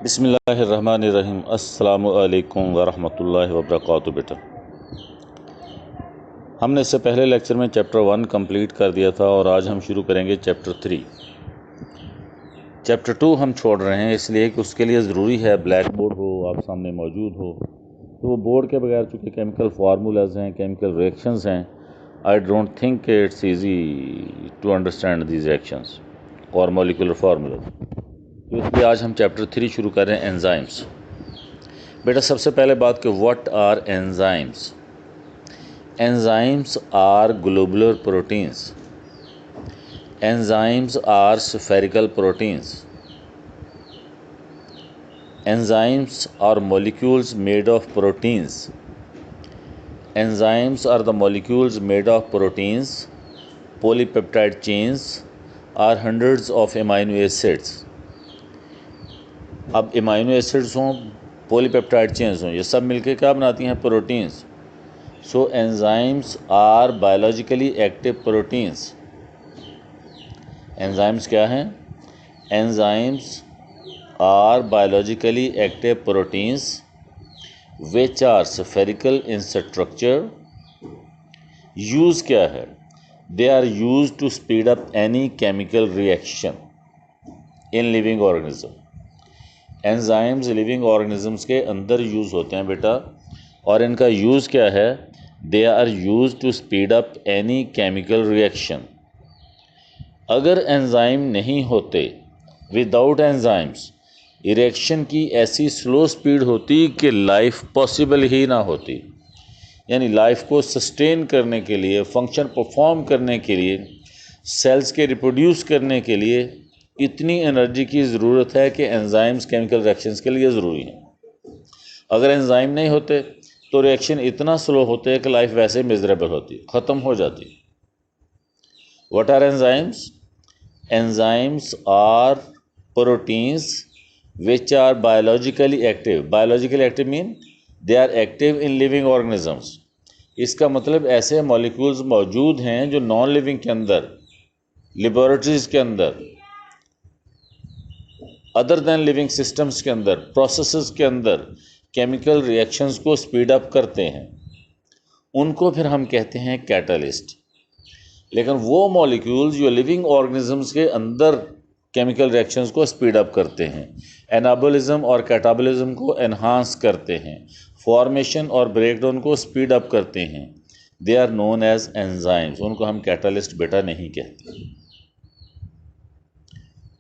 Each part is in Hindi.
बिस्मिल्लाहिर्रहमानिर्रहीम। अस्सलामु अलैकुम वरहमतुल्लाहि वबरकातुहू। बेटा, हमने इससे पहले लेक्चर में चैप्टर 1 कंप्लीट कर दिया था और आज हम शुरू करेंगे चैप्टर 3। चैप्टर 2 हम छोड़ रहे हैं इसलिए कि उसके लिए ज़रूरी है ब्लैक बोर्ड हो, आप सामने मौजूद हो। तो वो बोर्ड के बगैर चूँकि केमिकल फार्मूलाज हैं, केमिकल रिएक्शंस हैं, I don't think it's easy to understand these reactions और मॉलिक्यूलर फार्मूलाज। तो इसलिए आज हम चैप्टर 3 शुरू कर रहे हैं, एंजाइम्स। बेटा, सबसे पहले बात कि what are enzymes. Enzymes are globular proteins. Enzymes are spherical proteins. Enzymes are molecules made of proteins. Enzymes are the molecules made of proteins. Polypeptide chains are hundreds of amino acids. अब अमाइनो एसिड्स हों, पॉलीपेप्टाइड चेन्स हों, ये सब मिलके क्या बनाती हैं? Proteins. So enzymes are biologically active proteins. Enzymes क्या हैं? Enzymes are biologically active proteins which are spherical in structure. Use क्या है? They are use to speed up any chemical reaction in living organism. Enzymes living organisms के अंदर यूज़ होते हैं बेटा, और इनका यूज़ क्या है? They are use to speed up any chemical reaction. अगर एंजाइम नहीं होते, विदाउट एंजाइम्स रिएक्शन की ऐसी स्लो स्पीड होती कि लाइफ पॉसिबल ही ना होती। यानी लाइफ को सस्टेन करने के लिए, फंक्शन परफॉर्म करने के लिए, सेल्स के रिप्रोड्यूस करने के लिए इतनी एनर्जी की ज़रूरत है कि एंजाइम्स केमिकल रिएक्शंस के लिए ज़रूरी हैं। अगर एंजाइम नहीं होते तो रिएक्शन इतना स्लो होते हैं कि लाइफ वैसे मिजरेबल होती, ख़त्म हो जाती। What are enzymes? Enzymes are proteins which are biologically active. Biologically active mean they are active in living organisms. इसका मतलब ऐसे मॉलिक्यूल्स मौजूद हैं जो नॉन लिविंग के अंदर, लेबोरेटरीज के अंदर, अदर दैन लिविंग सिस्टम्स के अंदर, प्रोसेसेस के अंदर केमिकल रिएक्शंस को स्पीड अप करते हैं। उनको फिर हम कहते हैं कैटलिस्ट। लेकिन वो मॉलिक्यूल्स जो लिविंग ऑर्गेनिजम्स के अंदर केमिकल रिएक्शंस को स्पीड अप करते हैं, एनाबोलिज्म और कैटाबोलिज्म को एनहांस करते हैं, फॉर्मेशन और ब्रेकडाउन को स्पीड अप करते हैं, they are known as enzymes. उनको हम कैटलिस्ट बेटा नहीं कहते।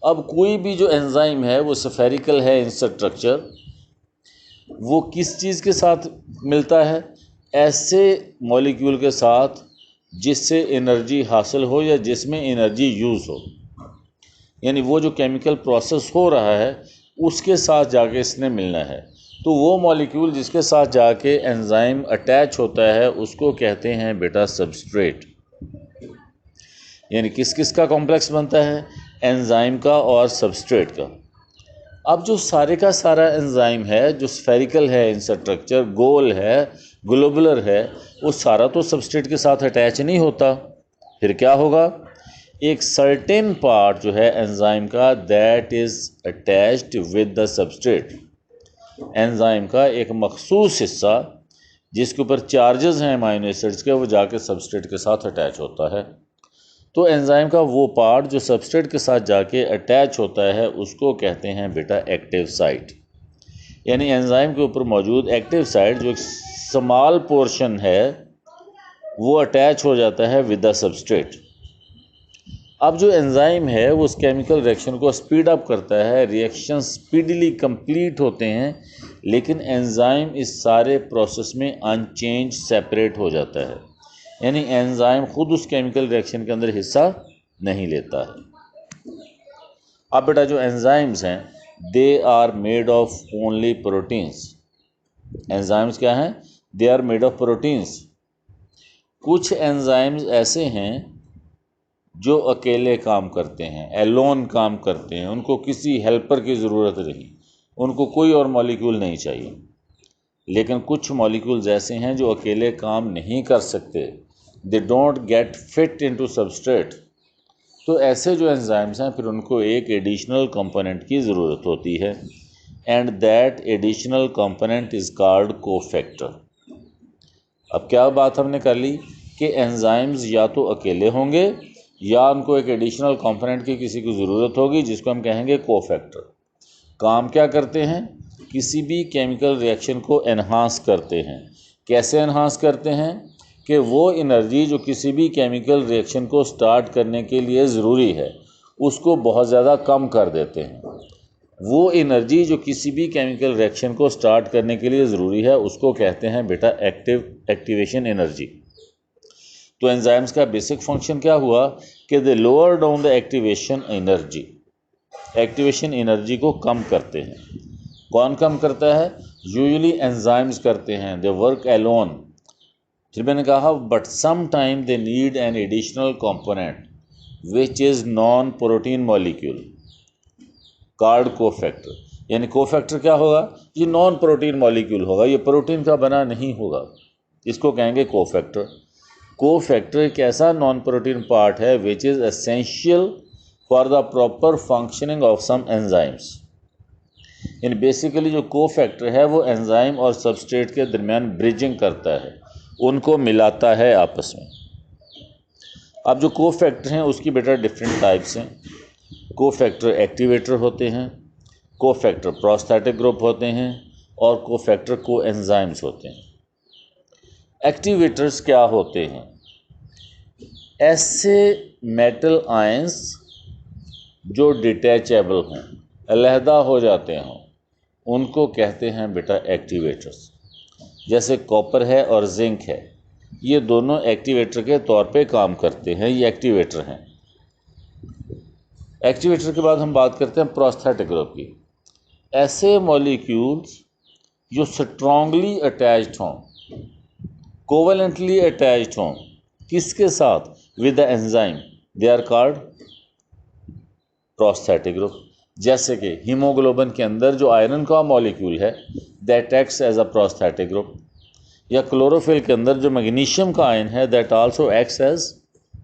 अब कोई भी जो एंजाइम है वो स्फेरिकल है इन स्ट्रक्चर। वो किस चीज़ के साथ मिलता है? ऐसे मॉलिक्यूल के साथ जिससे एनर्जी हासिल हो या जिसमें एनर्जी यूज़ हो। यानी वो जो केमिकल प्रोसेस हो रहा है उसके साथ जाके इसने मिलना है। तो वो मॉलिक्यूल जिसके साथ जाके एंजाइम अटैच होता है उसको कहते हैं बेटा सबस्ट्रेट। यानी किस किस का कॉम्प्लेक्स बनता है? एंजाइम का और सबस्ट्रेट का। अब जो सारे का सारा एंजाइम है जो स्फेरिकल है इन स्ट्रक्चर, गोल है, ग्लोबुलर है, वो सारा तो सबस्ट्रेट के साथ अटैच नहीं होता। फिर क्या होगा? एक सर्टेन पार्ट जो है एंजाइम का, that is attached with the substrate. Enzyme का एक मखसूस हिस्सा जिसके ऊपर चार्जेस हैं अमाइनो एसिड्स के, वो जाके सबस्ट्रेट के साथ अटैच होता है। तो एंजाइम का वो पार्ट जो सबस्ट्रेट के साथ जाके अटैच होता है उसको कहते हैं बेटा एक्टिव साइट। यानी एंजाइम के ऊपर मौजूद एक्टिव साइट जो एक स्मॉल पोर्शन है वो अटैच हो जाता है विद द सबस्ट्रेट। अब जो एंजाइम है वो उस केमिकल रिएक्शन को स्पीड अप करता है, रिएक्शन स्पीडली कंप्लीट होते हैं, लेकिन एंजाइम इस सारे प्रोसेस में अनचेंज सेपरेट हो जाता है। यानी एंजाइम खुद उस केमिकल रिएक्शन के अंदर हिस्सा नहीं लेता है। अब बेटा जो एंजाइम्स हैं they are made of only proteins. Enzymes क्या हैं? They are made of proteins. कुछ एंजाइम्स ऐसे हैं जो अकेले काम करते हैं, एलोन काम करते हैं, उनको किसी हेल्पर की ज़रूरत नहीं, उनको कोई और मॉलिक्यूल नहीं चाहिए। लेकिन कुछ मॉलिक्यूल्स ऐसे हैं जो अकेले काम नहीं कर सकते, they don't get fit into substrate. तो ऐसे जो एंजाइम्स हैं फिर उनको एक एडिशनल कंपोनेंट की ज़रूरत होती है। And that additional component is called cofactor. अब क्या बात हमने कर ली कि एंजाइम्स या तो अकेले होंगे या उनको एक एडिशनल कंपोनेंट की किसी की ज़रूरत होगी जिसको हम कहेंगे कोफैक्टर। काम क्या करते हैं? किसी भी केमिकल रिएक्शन को एनहांस करते हैं। कैसे एनहांस करते हैं? कि वो एनर्जी जो किसी भी केमिकल रिएक्शन को स्टार्ट करने के लिए ज़रूरी है उसको बहुत ज़्यादा कम कर देते हैं। वो एनर्जी जो किसी भी केमिकल रिएक्शन को स्टार्ट करने के लिए ज़रूरी है उसको कहते हैं बेटा एक्टिवेशन एनर्जी। तो एंजाइम्स का बेसिक फंक्शन क्या हुआ कि they lower down the activation energy. Activation energy को कम करते हैं। कौन कम करता है? यूजुअली एंजाइम्स करते हैं। They work alone. फिर मैंने कहा but some time they need an additional component which is non protein molecule called cofactor. यानी कोफैक्टर क्या होगा? ये नॉन प्रोटीन मॉलिक्यूल होगा, ये प्रोटीन का बना नहीं होगा, इसको कहेंगे कोफैक्टर। कोफैक्टर एक ऐसा नॉन प्रोटीन पार्ट है which is essential for the proper functioning of some enzymes. यानी बेसिकली जो कोफैक्टर है वो एंजाइम और सबस्ट्रेट के दरमियान ब्रिजिंग करता है, उनको मिलाता है आपस में। अब जो कोफैक्टर हैं उसकी बेटा डिफरेंट टाइप्स हैं। कोफैक्टर एक्टिवेटर होते हैं, कोफैक्टर प्रोस्थेटिक ग्रुप होते हैं और कोफैक्टर कोएंजाइम्स होते हैं। एक्टिवेटर्स क्या होते हैं? ऐसे मेटल आयंस जो डिटैचेबल हों, अलहदा हो जाते हों, उनको कहते हैं बेटा एक्टिवेटर्स। जैसे कॉपर है और जिंक है, ये दोनों एक्टिवेटर के तौर पे काम करते हैं, ये एक्टिवेटर हैं। एक्टिवेटर के बाद हम बात करते हैं प्रोस्थेटिक ग्रुप की। ऐसे मॉलिक्यूल्स जो स्ट्रांगली अटैच्ड हों, कोवेलेंटली अटैच्ड हों, किसके साथ? With the enzyme, they are called prosthetic group. जैसे कि हीमोग्लोबिन के अंदर जो आयरन का मॉलिक्यूल है that acts as a prosthetic group, या क्लोरोफिल के अंदर जो मैग्नीशियम का आयन है that also acts as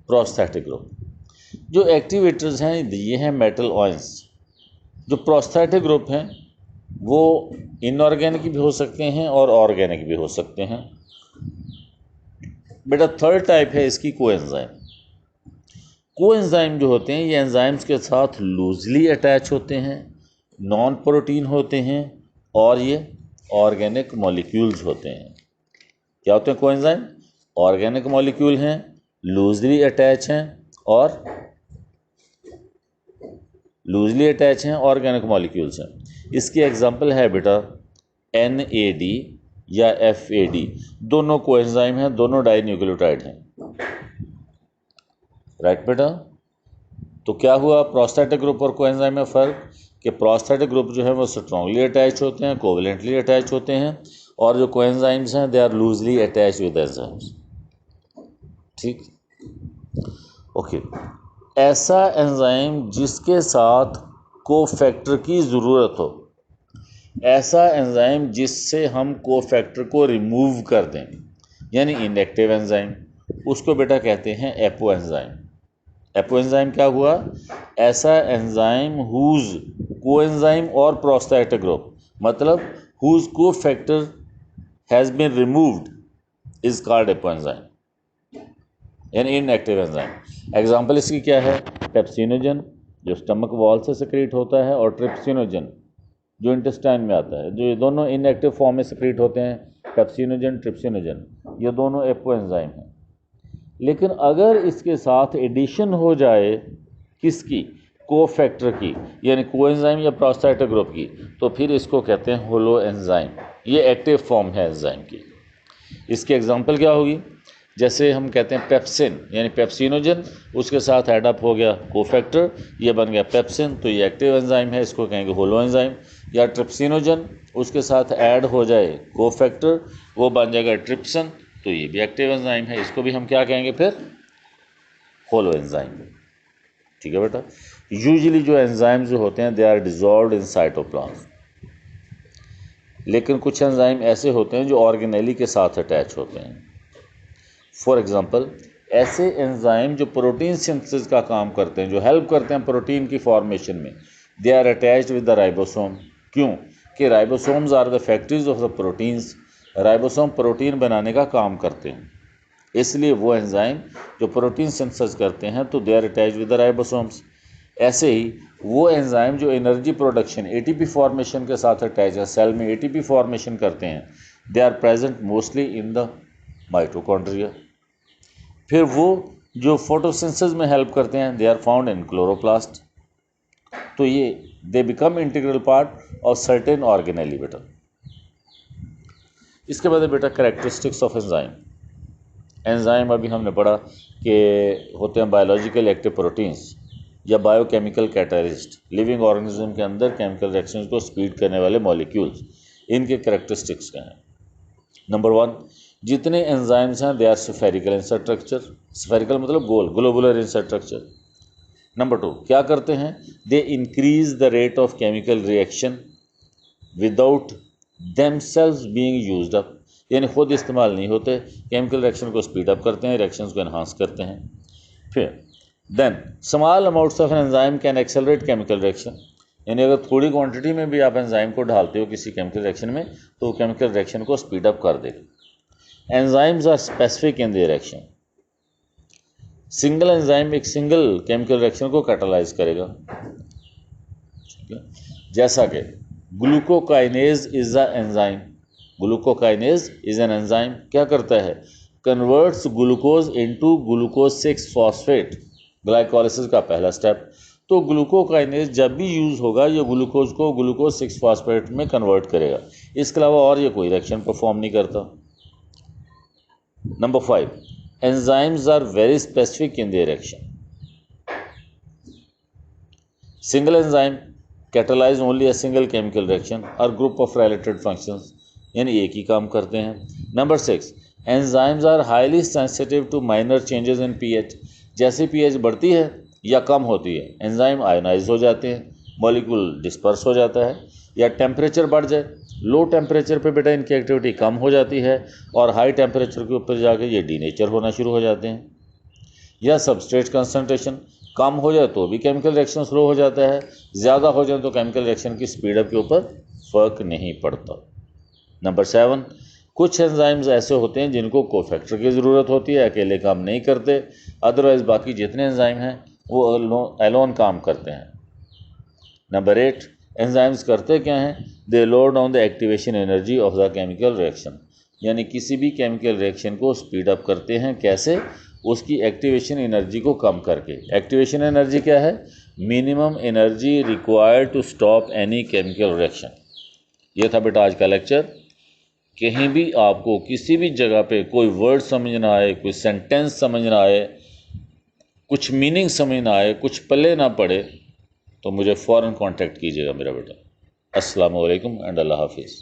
prosthetic group. जो एक्टिवेटर्स हैं ये हैं मेटल आयंस। जो प्रोस्थेटिक ग्रुप हैं वो इनऑर्गेनिक भी हो सकते हैं और ऑर्गेनिक भी हो सकते हैं। बेटा थर्ड टाइप है इसकी कोएंजाइम। कोएंजाइम जो होते हैं ये एंजाइम्स के साथ लूजली अटैच होते हैं, नॉन प्रोटीन होते हैं और ये ऑर्गेनिक मॉलिक्यूल्स होते हैं। क्या होते हैं कोएंजाइम? ऑर्गेनिक मॉलिक्यूल हैं, लूजली अटैच हैं और ऑर्गेनिक मॉलिक्यूल्स हैं। इसकी एग्जांपल है बेटा NAD या FAD, दोनों कोएंजाइम हैं, दोनों डाइन्यूक्लियोटाइड हैं। राइट बेटा? तो क्या हुआ प्रोस्थेटिक ग्रुप और कोएंजाइम में फ़र्क कि प्रोस्थेटिक ग्रुप जो है वो स्ट्रांगली अटैच होते हैं, कोवेलेंटली अटैच होते हैं, और जो कोएंजाइम्स हैं they are loosely attach with enzymes. ठीक, ओके। ऐसा एंजाइम जिसके साथ कोफैक्टर की ज़रूरत हो, ऐसा एंजाइम जिससे हम कोफैक्टर को रिमूव कर दें, यानी इनएक्टिव एंजाइम, उसको बेटा कहते हैं एपो एंजाइम। एपो एंजाइम क्या हुआ? ऐसा एंजाइम हुज कोएंजाइम और प्रोस्थेटिक ग्रुप, मतलब whose cofactor has been removed is called apo enzyme, यानी इनएक्टिव एंजाइम। एग्जाम्पल इसकी क्या है? पेप्सिनोजन जो स्टमक वॉल से सिक्रीट होता है और ट्रिप्सिनोजन जो इंटेस्टाइन में आता है, जो ये दोनों इनएक्टिव फॉर्म में सिक्रीट होते हैं, पेप्सिनोजन ट्रिप्सिनोजन, ये दोनों एपो एंजाइम हैं। लेकिन अगर इसके साथ एडिशन हो जाए किसकी? कोफैक्टर की, यानी कोएंजाइम या प्रोस्थेटिक ग्रुप की, तो फिर इसको कहते हैं होलो एंजाइम। ये एक्टिव फॉर्म है एंजाइम की। इसकी एग्जांपल क्या होगी? जैसे हम कहते हैं पेप्सिन, यानी पेप्सिनोजन, उसके साथ एडअप हो गया कोफैक्टर, ये बन गया पेप्सिन, तो ये एक्टिव एंजाइम है, इसको कहेंगे होलो एंजाइम। या ट्रिप्सिनोजन, उसके साथ ऐड हो जाए कोफैक्टर, वो बन जाएगा ट्रिप्सन, तो ये भी एक्टिव एंजाइम है, इसको भी हम क्या कहेंगे फिर? Holo enzyme. ठीक है बेटा? यूजुअली जो एंजाइम जो होते हैं they are dissolved in cytoplasm, लेकिन कुछ एंजाइम ऐसे होते हैं जो ऑर्गेनेली के साथ अटैच होते हैं। फॉर एग्जांपल ऐसे एंजाइम जो प्रोटीन सिंथेसिस का काम करते हैं, जो हेल्प करते हैं प्रोटीन की फॉर्मेशन में, they are attached with the ribosome. क्यों? कि ribosomes are the factories of the proteins, ribosome protein बनाने का काम करते हैं, इसलिए वो एंजाइम जो प्रोटीन सिंथेसिस करते हैं तो they are attach with the ribosomes. ऐसे ही वो एंजाइम जो एनर्जी प्रोडक्शन एटीपी फॉर्मेशन के साथ अटैच है, सेल में एटीपी फॉर्मेशन करते हैं, they are present mostly in the mitochondria. फिर वो जो फोटोसिंथेसिस में हेल्प करते हैं, they are found in chloroplast. तो ये they become integral part of certain organelle बेटा। इसके बाद बेटा कैरेक्टरिस्टिक्स ऑफ एंजाइम। एंजाइम अभी हमने पढ़ा कि होते हैं बायोलॉजिकल एक्टिव प्रोटीन्स या बायोकेमिकल कैटालिस्ट, लिविंग ऑर्गेनिज्म के अंदर केमिकल रिएक्शंस को स्पीड करने वाले मॉलिक्यूल्स। इनके कैरेक्टरिस्टिक्स क्या हैं? नंबर 1, जितने एंजाइम्स हैं they are spherical in structure, spherical मतलब गोल, ग्लोबुलर इन स्ट्रक्चर। नंबर 2, क्या करते हैं? They increase the rate of chemical reaction without themselves being used up, यानी खुद इस्तेमाल नहीं होते, केमिकल रिएक्शन को स्पीड अप करते हैं, रिएक्शंस को एनहांस करते हैं। फिर then small amounts of an enzyme can accelerate chemical reaction, यानी अगर थोड़ी क्वांटिटी में भी आप एंजाइम को डालते हो किसी केमिकल रिएक्शन में तो केमिकल रिएक्शन को स्पीड अप कर देगा। Enzymes are specific in their action, single enzyme एक सिंगल केमिकल रिएक्शन को कैटालाइज करेगा, ठीक है? जैसा कि glucokinase is a enzyme, glucokinase is an enzyme, क्या करता है? Converts glucose into glucose 6 phosphate, glycolysis का पहला स्टेप। तो ग्लूकोकाइनेज जब भी यूज़ होगा ये ग्लूकोज को ग्लूकोज 6 फॉस्फेट में कन्वर्ट करेगा, इसके अलावा और ये कोई रिएक्शन परफॉर्म नहीं करता। Number 5, enzymes are very specific in their action, single enzyme catalyse only a single chemical reaction or group of related functions, यानी एक ही काम करते हैं। Number 6, enzymes are highly sensitive to minor changes in pH, जैसे पीएच बढ़ती है या कम होती है एंजाइम आयोनाइज हो जाते हैं, मॉलिक्यूल डिस्पर्स हो जाता है, या टेम्परेचर बढ़ जाए, लो टेम्परेचर पे बेटा इनकी एक्टिविटी कम हो जाती है और हाई टेम्परेचर के ऊपर जाके ये डीनेचर होना शुरू हो जाते हैं, या सबस्ट्रेट कंसंट्रेशन कम हो जाए तो भी केमिकल रिएक्शन स्लो हो जाता है, ज़्यादा हो जाए तो केमिकल रिएक्शन की स्पीडअप के ऊपर फर्क नहीं पड़ता। नंबर 7, कुछ एंजाइम्स ऐसे होते हैं जिनको कोफैक्टर की ज़रूरत होती है, अकेले काम नहीं करते, अदरवाइज बाकी जितने एंजाइम हैं वो एलोन काम करते हैं। नंबर 8, एंजाइम्स करते क्या हैं? They low down the activation energy of the chemical reaction, यानी किसी भी केमिकल रिएक्शन को स्पीड अप करते हैं, कैसे? उसकी एक्टिवेशन एनर्जी को कम करके। एक्टिवेशन एनर्जी क्या है? Minimum energy required to stop any chemical reaction. ये था बेटा आज का लेक्चर। कहीं भी आपको किसी भी जगह पे कोई वर्ड समझ ना आए, कोई सेंटेंस समझ ना आए, कुछ मीनिंग समझ ना आए, कुछ पल्ले ना पड़े तो मुझे फ़ौरन कांटेक्ट कीजिएगा मेरा बेटा। अस्सलाम वालेकुम एंड अल्लाह हाफिज़।